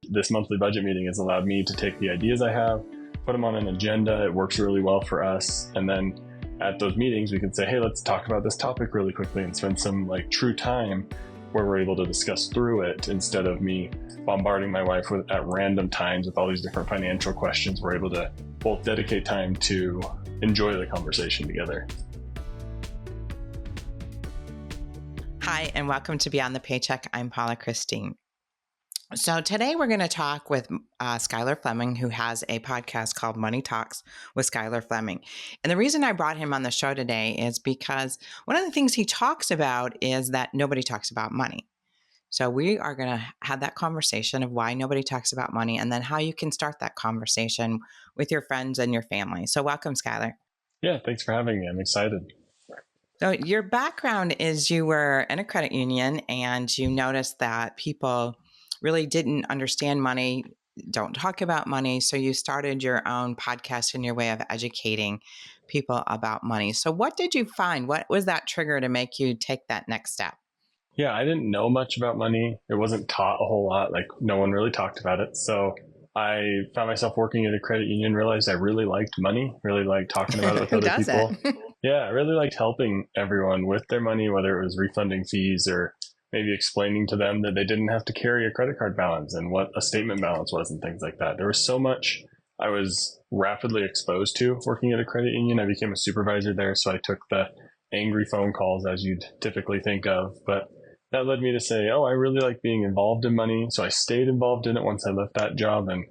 This monthly budget meeting has allowed me to take the ideas I have, put them on an agenda. It works really well for us. And then at those meetings, we can say, hey, let's talk about this topic really quickly and spend some true time where we're able to discuss through it instead of me bombarding my wife at random times with all these different financial questions. We're able to both dedicate time to enjoy the conversation together. Hi, and welcome to Beyond the Paycheck. I'm Paula Christine. So today we're going to talk with Skyler Fleming, who has a podcast called Money Talks with Skyler Fleming. And the reason I brought him on the show today is because one of the things he talks about is that nobody talks about money. So we are going to have that conversation of why nobody talks about money and then how you can start that conversation with your friends and your family. So welcome, Skyler. Yeah, thanks for having me. I'm excited. So your background is you were in a credit union and you noticed that people really didn't understand money, don't talk about money. So you started your own podcast and your way of educating people about money. So what did you find? What was that trigger to make you take that next step? Yeah, I didn't know much about money. It wasn't taught a whole lot. No one really talked about it. So I found myself working at a credit union, realized I really liked money, really liked talking about it with other people. Yeah, I really liked helping everyone with their money, whether it was refunding fees or maybe explaining to them that they didn't have to carry a credit card balance and what a statement balance was and things like that. There was so much I was rapidly exposed to working at a credit union. I became a supervisor there, so I took the angry phone calls as you'd typically think of. But that led me to say, I really like being involved in money. So I stayed involved in it once I left that job. And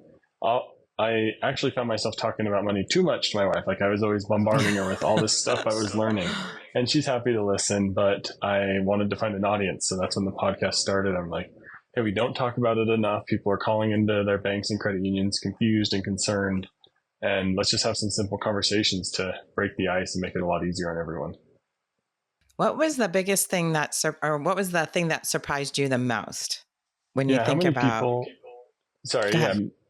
I actually found myself talking about money too much to my wife. I was always bombarding her with all this stuff I was learning. And she's happy to listen, but I wanted to find an audience. So that's when the podcast started. I'm like, hey, we don't talk about it enough. People are calling into their banks and credit unions confused and concerned. And let's just have some simple conversations to break the ice and make it a lot easier on everyone. What was the biggest thing what was the thing that surprised you the most when you think about?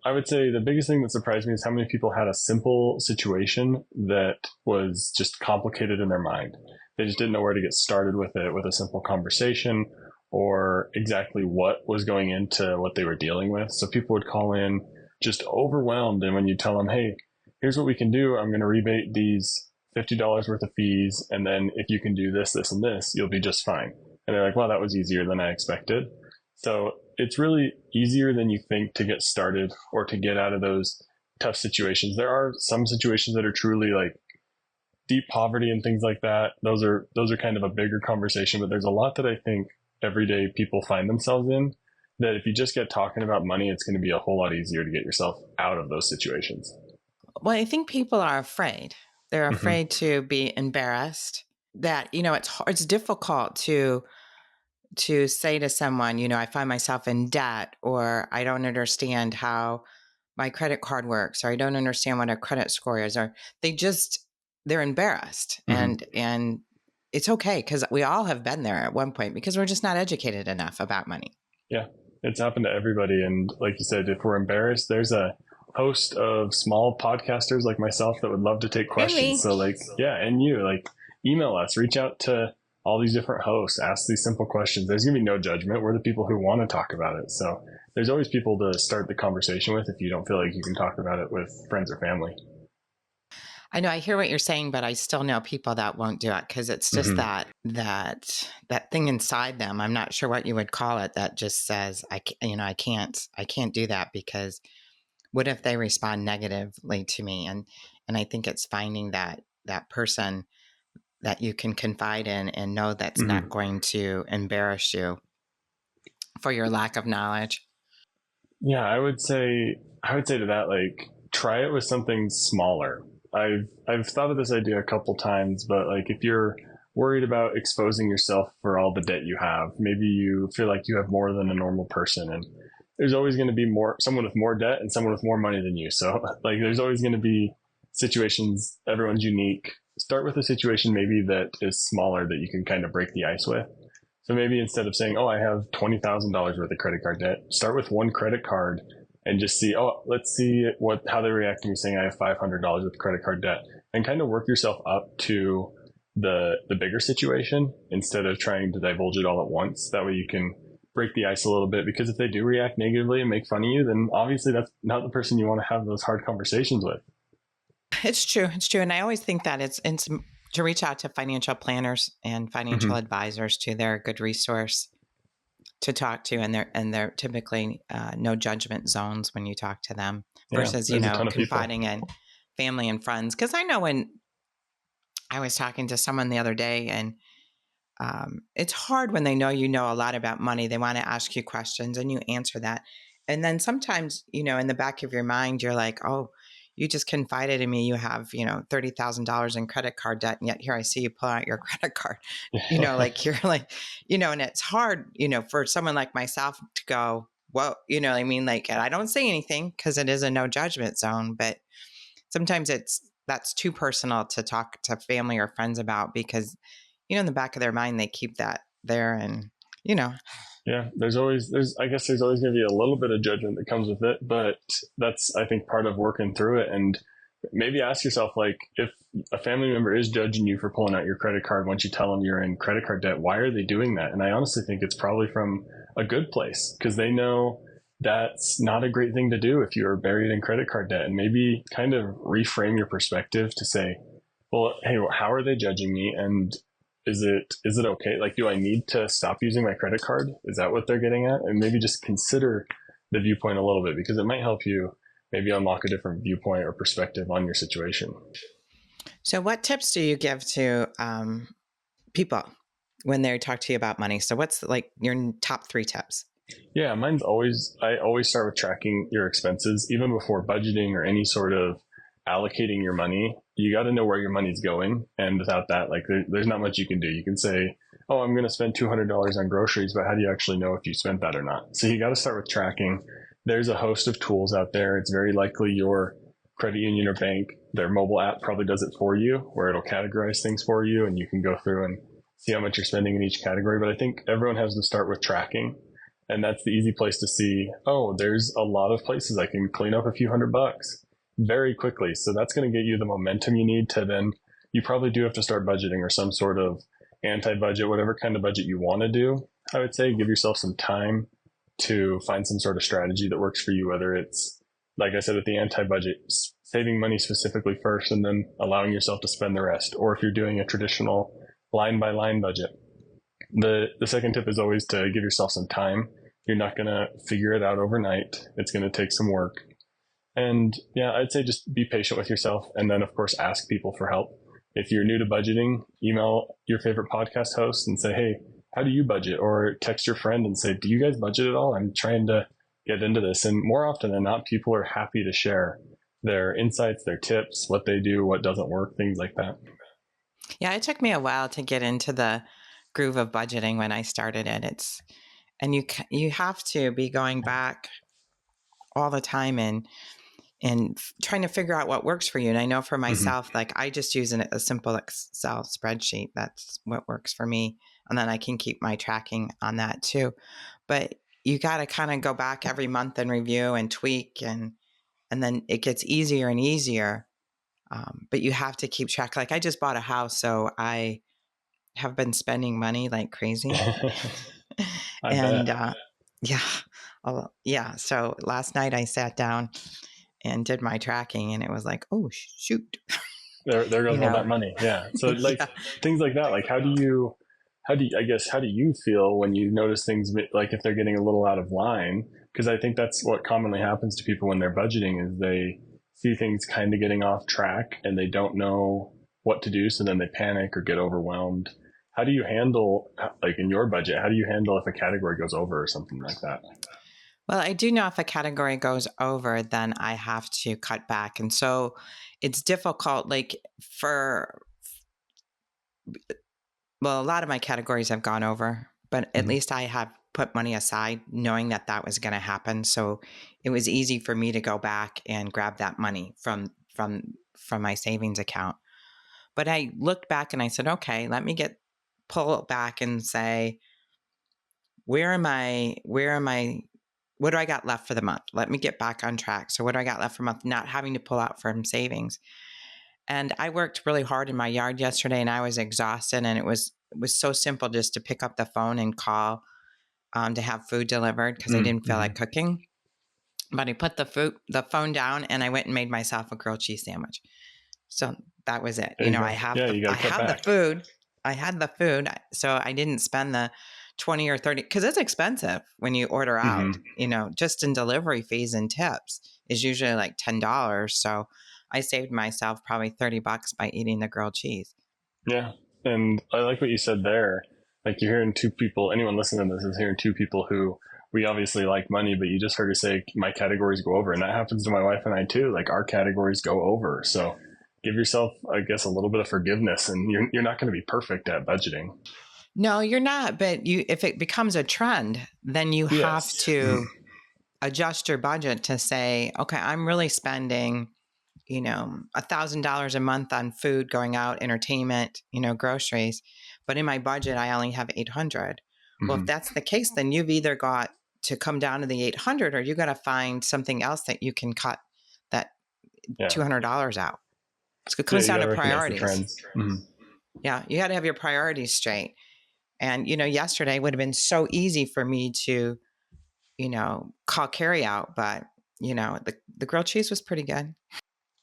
I would say the biggest thing that surprised me is how many people had a simple situation that was just complicated in their mind. They just didn't know where to get started with it, with a simple conversation or exactly what was going into what they were dealing with. So people would call in just overwhelmed. And when you tell them, hey, here's what we can do, I'm going to rebate these $50 worth of fees. And then if you can do this, this, and this, you'll be just fine. And they're like, well, that was easier than I expected. So it's really easier than you think to get started or to get out of those tough situations. There are some situations that are truly deep poverty and things like that. Those are kind of a bigger conversation, but there's a lot that I think everyday people find themselves in that if you just get talking about money, it's going to be a whole lot easier to get yourself out of those situations. Well, I think people are afraid. They're afraid to be embarrassed that, it's difficult to say to someone, I find myself in debt, or I don't understand how my credit card works, or I don't understand what a credit score is, or they're embarrassed. And it's okay because we all have been there at one point because we're just not educated enough about money. Yeah, it's happened to everybody. And like you said, if we're embarrassed, there's a host of small podcasters like myself that would love to take questions. So and you email us, reach out to all these different hosts, ask these simple questions. There's going to be no judgment. We're the people who want to talk about it. So there's always people to start the conversation with if you don't feel like you can talk about it with friends or family. I know I hear what you're saying, but I still know people that won't do it because it's just that thing inside them. I'm not sure what you would call it that just says, I can't do that because what if they respond negatively to me? And I think it's finding that person that you can confide in and know that's not going to embarrass you for your lack of knowledge. Yeah, I would say to that, try it with something smaller. I've thought of this idea a couple times, but if you're worried about exposing yourself for all the debt you have, maybe you feel like you have more than a normal person, and there's always going to be someone with more debt and someone with more money than you. So there's always going to be situations. Everyone's unique. Start with a situation maybe that is smaller that you can kind of break the ice with. So maybe instead of saying, I have $20,000 worth of credit card debt, start with one credit card and just see, let's see how they react to me saying I have $500 with credit card debt, and kind of work yourself up to the bigger situation instead of trying to divulge it all at once. That way you can break the ice a little bit, because if they do react negatively and make fun of you, then obviously that's not the person you want to have those hard conversations with. It's true. It's true. And I always think that it's to reach out to financial planners and financial advisors too. They're a good resource to talk to, and they're typically no judgment zones when you talk to them versus, confiding in family and friends. Because I know when I was talking to someone the other day, and it's hard when they know a lot about money. They want to ask you questions and you answer that. And then sometimes, in the back of your mind, you're like, oh, you just confided in me. You have, $30,000 in credit card debt. And yet here I see you pull out your credit card, like you're like, and it's hard, for someone like myself to go, whoa, what I mean? Like, I don't say anything because it is a no judgment zone, but sometimes that's too personal to talk to family or friends about, because, in the back of their mind, they keep that there, and, Yeah, there's always going to be a little bit of judgment that comes with it, but that's, I think, part of working through it. And maybe ask yourself, like, if a family member is judging you for pulling out your credit card once you tell them you're in credit card debt, why are they doing that? And I honestly think it's probably from a good place, because they know that's not a great thing to do if you're buried in credit card debt. And maybe kind of reframe your perspective to say, well, hey, how are they judging me? And is it okay? Like, do I need to stop using my credit card? Is that what they're getting at? And maybe just consider the viewpoint a little bit, because it might help you maybe unlock a different viewpoint or perspective on your situation. So what tips do you give to people when they talk to you about money? So what's like your top 3 tips? Yeah, I always start with tracking your expenses, even before budgeting or any sort of allocating your money. You got to know where your money's going. And without that, like, there's not much you can do. You can say, oh, I'm going to spend $200 on groceries, but how do you actually know if you spent that or not? So you got to start with tracking. There's a host of tools out there. It's very likely your credit union or bank, their mobile app probably does it for you, where it'll categorize things for you, and you can go through and see how much you're spending in each category. But I think everyone has to start with tracking. And that's the easy place to see, oh, there's a lot of places I can clean up a few $100 very quickly. So that's going to get you the momentum you need to then, you probably do have to start budgeting or some sort of anti-budget, whatever kind of budget you want to do. I would say give yourself some time to find some sort of strategy that works for you, whether it's, like I said, with the anti-budget, saving money specifically first and then allowing yourself to spend the rest. Or if you're doing a traditional line by line budget. The second tip is always to give yourself some time. You're not going to figure it out overnight. It's going to take some work. And yeah, I'd say just be patient with yourself. And then, of course, ask people for help. If you're new to budgeting, email your favorite podcast host and say, hey, how do you budget? Or text your friend and say, do you guys budget at all? I'm trying to get into this. And more often than not, people are happy to share their insights, their tips, what they do, what doesn't work, things like that. Yeah, it took me a while to get into the groove of budgeting when I started it. And you have to be going back all the time and trying to figure out what works for you. And I know for myself, like, I just use a simple Excel spreadsheet. That's what works for me. And then I can keep my tracking on that too. But you got to kind of go back every month and review and tweak, and then it gets easier and easier. But you have to keep track. Like, I just bought a house, so I have been spending money like crazy. Yeah. So last night I sat down and did my tracking, and it was like, oh shoot, there goes all that money. Yeah. So like things like that. Like, how do you feel when you notice things, like if they're getting a little out of line? Because I think that's what commonly happens to people when they're budgeting, is they see things kind of getting off track and they don't know what to do. So then they panic or get overwhelmed. How do you handle, like in your budget, how do you handle if a category goes over or something like that? Well, I do know if a category goes over, then I have to cut back. And so it's difficult, like a lot of my categories have gone over, but at least I have put money aside knowing that was going to happen. So it was easy for me to go back and grab that money from my savings account. But I looked back and I said, okay, let me pull it back and say, what do I got left for the month? Let me get back on track. So what do I got left for a month? Not having to pull out from savings. And I worked really hard in my yard yesterday, and I was exhausted. And it was so simple just to pick up the phone and call to have food delivered because I didn't feel like cooking. But I put the phone down and I went and made myself a grilled cheese sandwich. So that was it. I have the food. I had the food. So I didn't spend the 20 or 30 because it's expensive when you order out, just in delivery fees and tips is usually like $10. So I saved myself probably $30 by eating the grilled cheese. Yeah. And I like what you said there. Like you're hearing two people, anyone listening to this is hearing two people who we obviously like money, but you just heard her say my categories go over. And that happens to my wife and I too. Like our categories go over. So give yourself, I guess, a little bit of forgiveness, and you're not going to be perfect at budgeting. No, you're not. But if it becomes a trend, then you have to adjust your budget to say, okay, I'm really spending, $1,000 a month on food, going out, entertainment, groceries. But in my budget, I only have 800. Well, if that's the case, then you've either got to come down to the 800 or you got to find something else that you can cut that $200 out. So it comes down to priorities. Yeah, you got to have your priorities straight. And, yesterday would have been so easy for me to, call carry out. But, the grilled cheese was pretty good.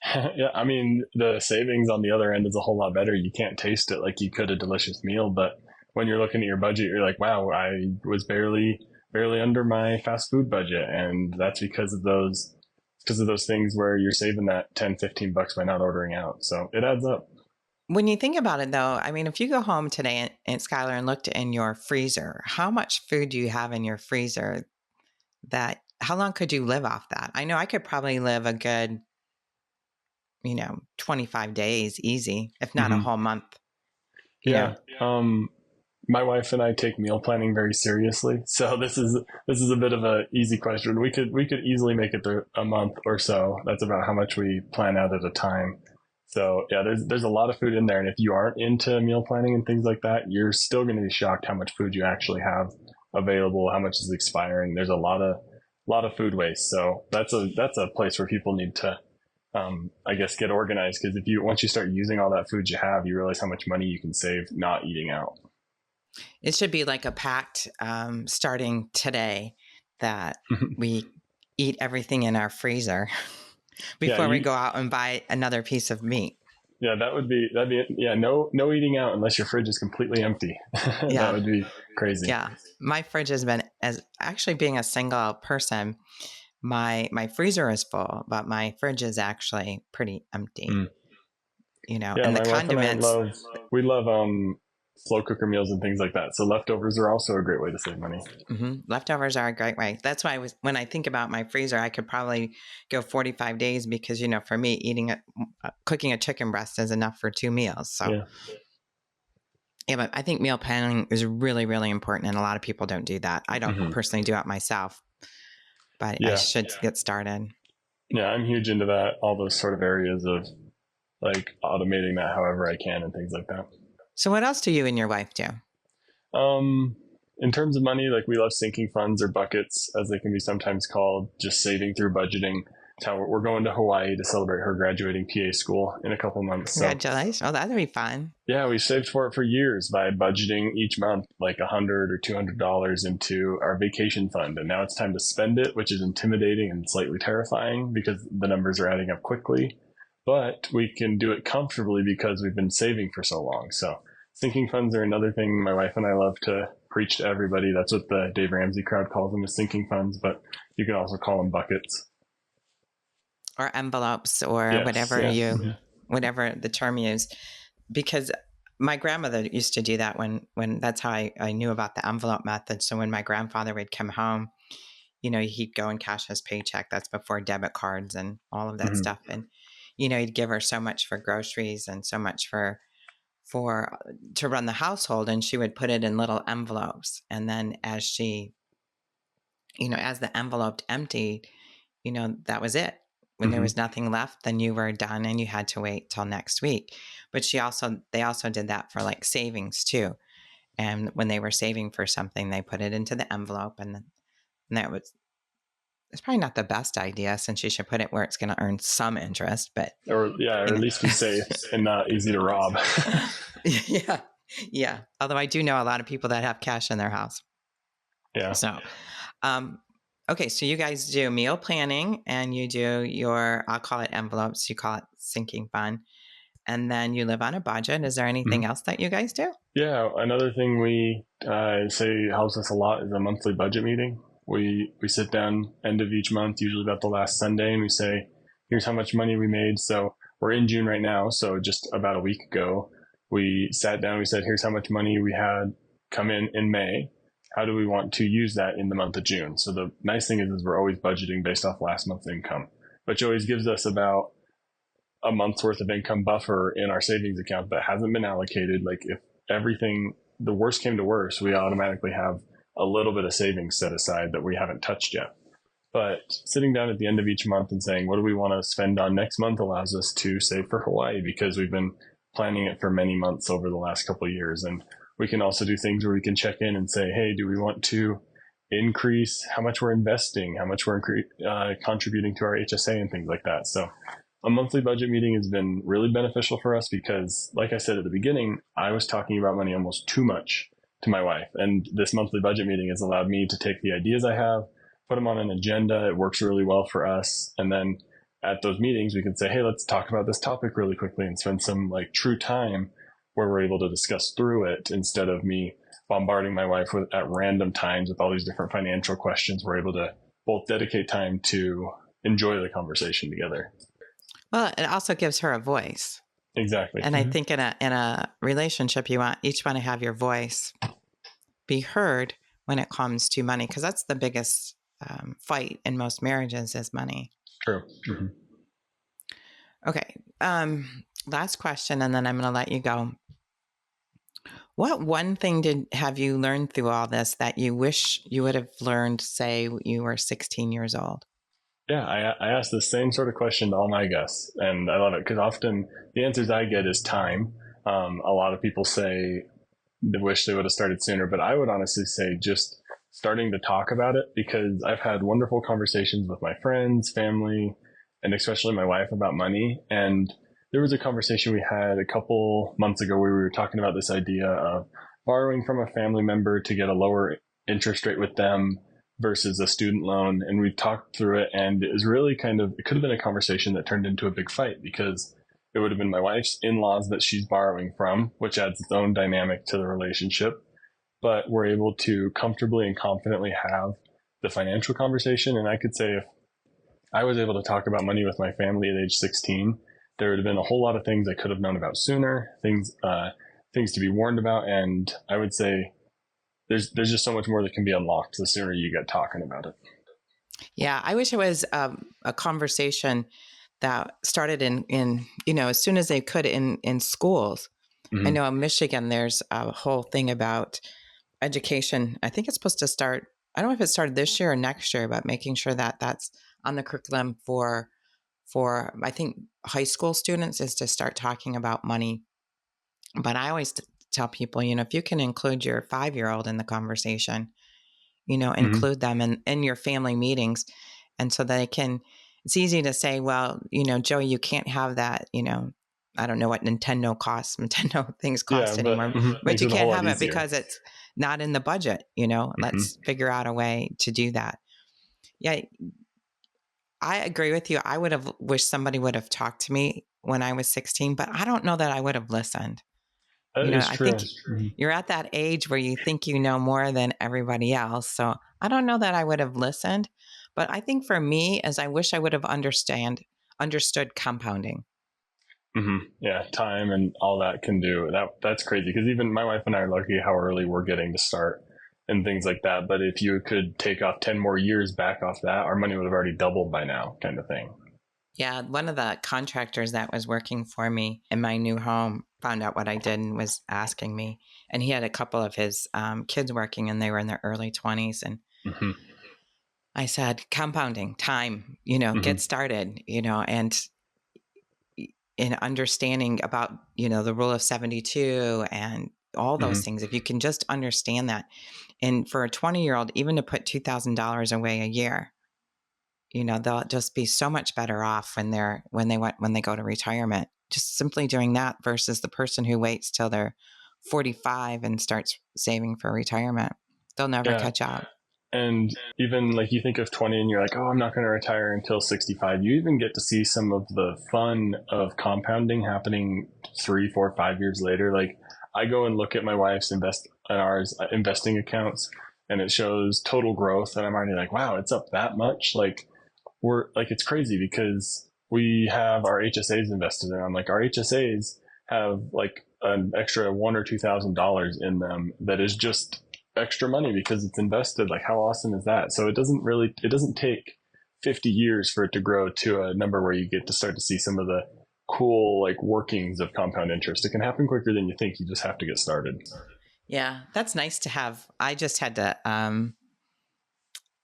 Yeah, I mean, the savings on the other end is a whole lot better. You can't taste it like you could a delicious meal. But when you're looking at your budget, you're like, wow, I was barely under my fast food budget. And that's because of those things where you're saving that $10-15 by not ordering out. So it adds up. When you think about it, though, I mean, if you go home today and Skylar and looked in your freezer, how much food do you have in your freezer how long could you live off that? I know I could probably live a good, 25 days easy, if not a whole month. Yeah. My wife and I take meal planning very seriously. So this is a bit of an easy question. We could easily make it through a month or so. That's about how much we plan out at a time. So yeah, there's a lot of food in there. And if you aren't into meal planning and things like that, you're still going to be shocked how much food you actually have available, how much is expiring. There's a lot of food waste. So that's a place where people need to, I guess, get organized. Because once you start using all that food you have, you realize how much money you can save not eating out. It should be like a pact starting today that we eat everything in our freezer before we go out and buy another piece of meat. Yeah, that'd be no eating out unless your fridge is completely empty. That would be crazy. Yeah, my fridge has been, as actually being a single person, my freezer is full, but my fridge is actually pretty empty. And the condiments. We love slow cooker meals and things like that. So leftovers are also a great way to save money. Leftovers are a great way. That's why when I think about my freezer, I could probably go 45 days because, for me, cooking a chicken breast is enough for 2 meals. So yeah, but I think meal planning is really, really important. And a lot of people don't do that. I don't personally do it myself, but I should get started. Yeah, I'm huge into that. All those sort of areas of like automating that however I can and things like that. So what else do you and your wife do? In terms of money, like we love sinking funds, or buckets as they can be sometimes called, just saving through budgeting. It's how we're going to Hawaii to celebrate her graduating PA school in a couple months. Congratulations. Oh, that'd be fun. Yeah, we saved for it for years by budgeting each month like $100 or $200 into our vacation fund. And now it's time to spend it, which is intimidating and slightly terrifying because the numbers are adding up quickly. But we can do it comfortably because we've been saving for so long. So sinking funds are another thing my wife and I love to preach to everybody. That's what the Dave Ramsey crowd calls them, is sinking funds, but you can also call them buckets. Or envelopes, or whatever the term you use. Because my grandmother used to do that when that's how I knew about the envelope method. So when my grandfather would come home, he'd go and cash his paycheck. That's before debit cards and all of that stuff. And he'd give her so much for groceries and so much for to run the household, and she would put it in little envelopes. And then as she, as the envelope emptied, that was it. When there was nothing left, then you were done and you had to wait till next week. But they also did that for like savings too. And when they were saving for something, they put it into the envelope, and it's probably not the best idea, since you should put it where it's going to earn some interest, but or at least be safe and not easy to rob. Yeah. Although I do know a lot of people that have cash in their house. Yeah. So, okay. So you guys do meal planning and you do I'll call it envelopes. You call it sinking fund. And then you live on a budget. Is there anything else that you guys do? Yeah. Another thing we say helps us a lot is a monthly budget meeting. We sit down end of each month, usually about the last Sunday, and we say, here's how much money we made. So we're in June right now. So just about a week ago, we sat down, we said, here's how much money we had come in May. How do we want to use that in the month of June? So the nice thing is we're always budgeting based off last month's income, which always gives us about a month's worth of income buffer in our savings account that hasn't been allocated. Like if everything, the worst came to worst, we automatically have a little bit of savings set aside that we haven't touched yet. But sitting down at the end of each month and saying, what do we want to spend on next month allows us to save for Hawaii, because we've been planning it for many months over the last couple of years. And we can also do things where we can check in and say, hey, do we want to increase how much we're investing, how much we're contributing to our HSA and things like that. So a monthly budget meeting has been really beneficial for us because, like I said at the beginning, I was talking about money almost too much to my wife. And this monthly budget meeting has allowed me to take the ideas I have, put them on an agenda. It works really well for us. And then at those meetings, we can say, hey, let's talk about this topic really quickly and spend some like true time where we're able to discuss through it instead of me bombarding my wife at random times with all these different financial questions. We're able to both dedicate time to enjoy the conversation together. Well, it also gives her a voice. Exactly. And I think in a relationship, you each want to have your voice be heard when it comes to money, because that's the biggest fight in most marriages is money. True. Mm-hmm. Okay. Last question, and then I'm going to let you go. What one thing have you learned through all this that you wish you would have learned, say you were 16 years old? Yeah, I ask the same sort of question to all my guests, and I love it because often the answers I get is time. A lot of people say they wish they would have started sooner, but I would honestly say just starting to talk about it, because I've had wonderful conversations with my friends, family, and especially my wife about money. And there was a conversation we had a couple months ago where we were talking about this idea of borrowing from a family member to get a lower interest rate with them versus a student loan. And we talked through it, and it was really it could have been a conversation that turned into a big fight, because it would have been my wife's in-laws that she's borrowing from, which adds its own dynamic to the relationship. But we're able to comfortably and confidently have the financial conversation. And I could say if I was able to talk about money with my family at age 16, there would have been a whole lot of things I could have known about sooner, things to be warned about. And I would say there's just so much more that can be unlocked the sooner you get talking about it. Yeah, I wish it was a conversation that started in as soon as they could in schools. Mm-hmm. I know in Michigan there's a whole thing about education. I think it's supposed to start, I don't know if it started this year or next year, but making sure that that's on the curriculum for I think high school students, is to start talking about money. But I always tell people, if you can include your 5-year-old in the conversation, Mm-hmm. include them in your family meetings. And so they can, it's easy to say, well, Joey, you can't have that, I don't know what Nintendo things cost anymore, but you can't have it because it's not in the budget, let's figure out a way to do that. Yeah. I agree with you. I would have wished somebody would have talked to me when I was 16, but I don't know that I would have listened. I think you're at that age where you think you know more than everybody else. So I don't know that I would have listened, but I think for me, as I wish I would have understood compounding. Mm-hmm. Yeah, time and all that can do that. That's crazy, because even my wife and I are lucky how early we're getting to start and things like that. But if you could take off 10 more years back off that, our money would have already doubled by now, kind of thing. Yeah, one of the contractors that was working for me in my new home found out what I did and was asking me. And he had a couple of his kids working, and they were in their early 20s. And I said, compounding, time, get started, and in understanding about, the rule of 72 and all those things. If you can just understand that. And for a 20-year-old, even to put $2,000 away a year, they'll just be so much better off when they go to retirement. Just simply doing that versus the person who waits till they're 45 and starts saving for retirement. They'll never catch up. And even like you think of 20 and you're like, oh, I'm not going to retire until 65. You even get to see some of the fun of compounding happening 3, 4, 5 years later. Like I go and look at my wife's investing accounts and it shows total growth. And I'm already like, wow, it's up that much. Like it's crazy because we have our HSAs invested in. I'm like, our HSAs have like an extra $1,000 or $2,000 in them that is just extra money because it's invested. Like how awesome is that? So it doesn't take 50 years for it to grow to a number where you get to start to see some of the cool like workings of compound interest. It can happen quicker than you think. You just have to get started. Yeah, that's nice to have. I just had to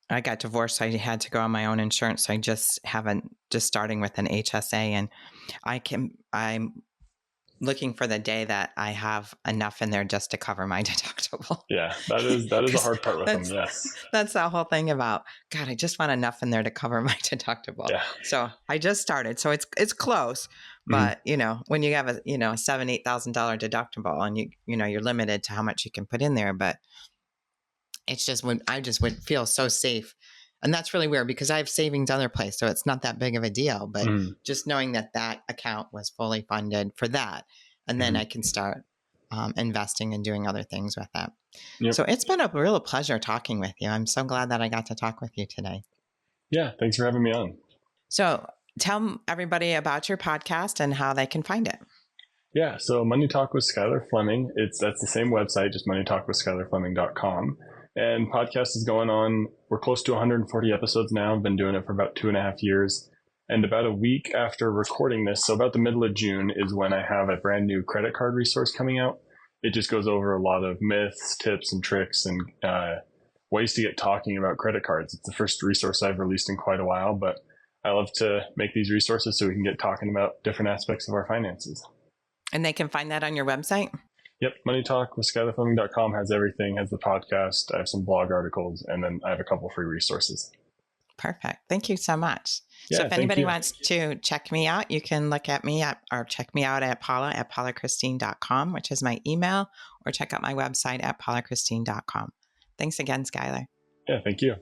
I got divorced, so I had to go on my own insurance. So I just starting with an HSA, and I'm looking for the day that I have enough in there just to cover my deductible. Yeah, that is the hard part with them. Yes. That's the whole thing about, God, I just want enough in there to cover my deductible. Yeah. So I just started. So it's close, but when you have a $7,000, $8,000 deductible and you're limited to how much you can put in there, but it's just when I just would feel so safe. And that's really weird because I have savings other place. So it's not that big of a deal, but just knowing that account was fully funded for that. And then I can start investing and doing other things with that. Yep. So it's been a real pleasure talking with you. I'm so glad that I got to talk with you today. Yeah. Thanks for having me on. So tell everybody about your podcast and how they can find it. Yeah. So Money Talk with Skyler Fleming. That's the same website, just moneytalkwithskylerfleming.com. And podcast is going on. We're close to 140 episodes now. I've been doing it for about 2.5 years. And about a week after recording this, so about the middle of June, is when I have a brand new credit card resource coming out. It just goes over a lot of myths, tips, and tricks, and ways to get talking about credit cards. It's the first resource I've released in quite a while, but I love to make these resources so we can get talking about different aspects of our finances. And they can find that on your website? Yep. MoneyTalkWithSkylerFleming.com has everything, has the podcast. I have some blog articles, and then I have a couple free resources. Perfect. Thank you so much. Yeah, so if anybody wants to check me out, you can look at me or check me out at paulachristine.com, which is my email, or check out my website at paulachristine.com. Thanks again, Skyler. Yeah, thank you.